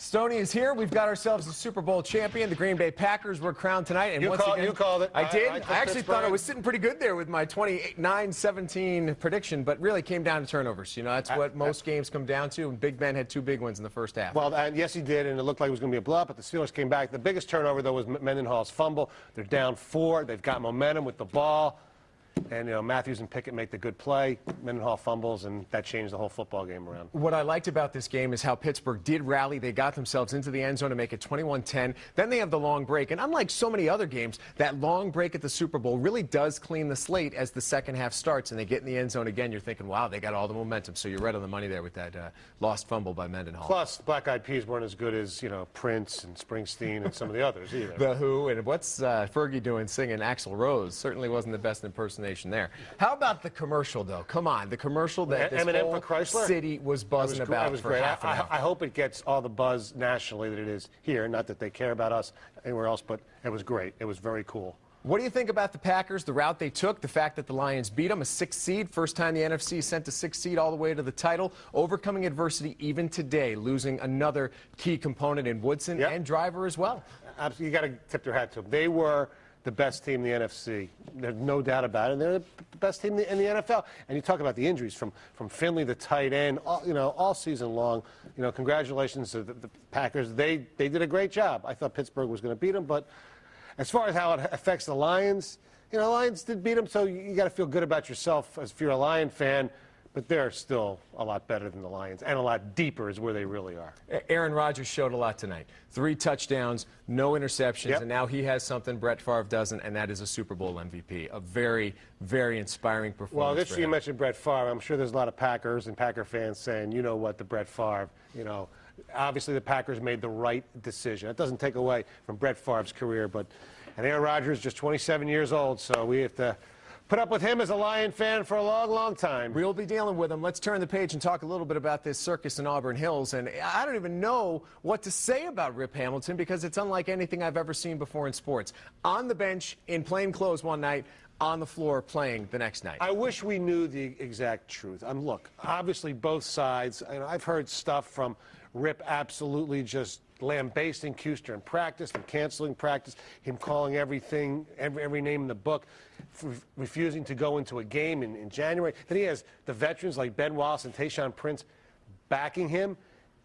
Stoney is here. We've got ourselves a Super Bowl champion. The Green Bay Packers were crowned tonight. And you called it. I did. I actually thought I was sitting pretty good there with my 29-17 prediction, but really came down to turnovers. You know, that's what most games come down to. And Big Ben had 2 big ones in the first half. Well, yes, he did, and it looked like it was going to be a blowout, but the Steelers came back. The biggest turnover, though, was Mendenhall's fumble. They're down 4. They've got momentum with the ball. And, you know, Matthews and Pickett make the good play. Mendenhall fumbles, and that changed the whole football game around. What I liked about this game is how Pittsburgh did rally. They got themselves into the end zone to make it 21-10. Then they have the long break. And unlike so many other games, that long break at the Super Bowl really does clean the slate as the second half starts. And they get in the end zone again. You're thinking, wow, they got all the momentum. So you're right on the money there with that lost fumble by Mendenhall. Plus, Black Eyed Peas weren't as good as, you know, Prince and Springsteen and some of the others either. The Who, and what's Fergie doing singing Axl Rose? Certainly wasn't the best impersonation there. How about the commercial, though? Come on, the commercial that this Eminem whole for Chrysler? city was buzzing about It was for great. half an hour. I hope it gets all the buzz nationally that it is here. Not that they care about us anywhere else, but it was great. It was very cool. What do you think about the Packers, the route they took, the fact that the Lions beat them, a 6th seed, first time the NFC sent a 6th seed all the way to the title, overcoming adversity even today, losing another key component in Woodson and Driver as well? Absolutely. You got to tip your hat to them. They were the best team in the NFC. There's no doubt about it. And they're the best team in the NFL. And you talk about the injuries from Finley, the tight end, all season long. You know, congratulations to the Packers. They did a great job. I thought Pittsburgh was going to beat them, but as far as how it affects the Lions, you know, Lions did beat them, so you got to feel good about yourself if you're a Lion fan. But they're still a lot better than the Lions, and a lot deeper is where they really are. Aaron Rodgers showed a lot tonight. 3 touchdowns, no interceptions, and now he has something Brett Favre doesn't, and that is a Super Bowl MVP. A very, very inspiring performance. Well, this you mentioned Brett Favre. I'm sure there's a lot of Packers and Packer fans saying, you know what, the Brett Favre, you know, obviously the Packers made the right decision. It doesn't take away from Brett Favre's career, and Aaron Rodgers is just 27 years old, so we have to put up with him as a Lion fan for a long, long time. We'll be dealing with him. Let's turn the page and talk a little bit about this circus in Auburn Hills. And I don't even know what to say about Rip Hamilton because it's unlike anything I've ever seen before in sports. On the bench, in plain clothes one night, on the floor playing the next night. I wish we knew the exact truth. Look, obviously both sides. I've heard stuff from Rip absolutely just lambasting Kuster in practice and canceling practice, him calling everything, every name in the book, refusing to go into a game in January. Then he has the veterans like Ben Wallace and Tayshaun Prince backing him.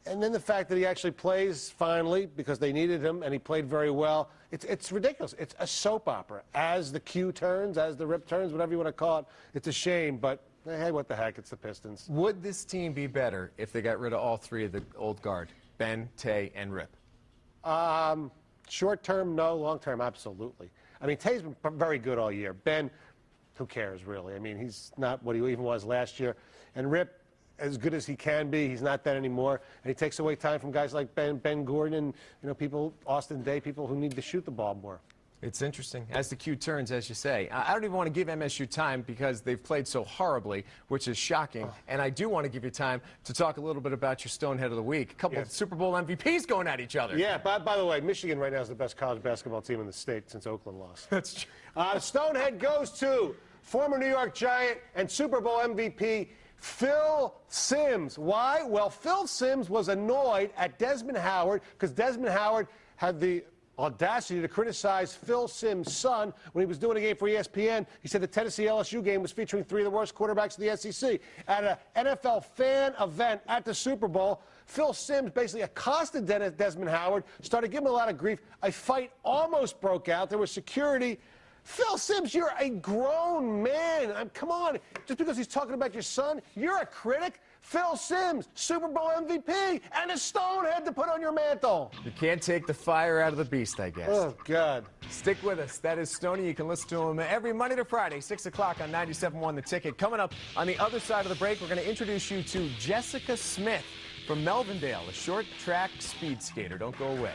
And then the fact that he actually plays finally because they needed him and he played very well. It's ridiculous. It's a soap opera. As the Q turns, as the Rip turns, whatever you want to call it, it's a shame, but hey, what the heck, it's the Pistons. Would this team be better if they got rid of all 3 of the old guard? Ben, Tay, and Rip? Short term, no. Long term, absolutely. I mean, Tay's been very good all year. Ben, who cares, really? I mean, he's not what he even was last year. And Rip, as good as he can be, he's not that anymore. And he takes away time from guys like Ben Gordon and, you know, people, Austin Day, people who need to shoot the ball more. It's interesting. As the Q turns, as you say. I don't even want to give MSU time because they've played so horribly, which is shocking. And I do want to give you time to talk a little bit about your Stonehead of the Week. A couple of Super Bowl MVPs going at each other. Yeah, by the way, Michigan right now is the best college basketball team in the state since Oakland lost. That's true. Stonehead goes to former New York Giant and Super Bowl MVP Phil Simms. Why? Well, Phil Simms was annoyed at Desmond Howard because Desmond Howard had the audacity to criticize Phil Simms' son when he was doing a game for ESPN. He said the Tennessee-LSU game was featuring 3 of the worst quarterbacks in the SEC. At an NFL fan event at the Super Bowl, Phil Simms basically accosted Desmond Howard, started giving him a lot of grief. A fight almost broke out. There was security. Phil Simms, you're a grown man. Come on. Just because he's talking about your son, you're a critic? Phil Simms, Super Bowl MVP, and a Stonehead to put on your mantle. You can't take the fire out of the beast, I guess. Oh, God. Stick with us. That is Stoney. You can listen to him every Monday to Friday, 6 o'clock on 97.1 The Ticket. Coming up on the other side of the break, we're going to introduce you to Jessica Smith from Melvindale, a short track speed skater. Don't go away.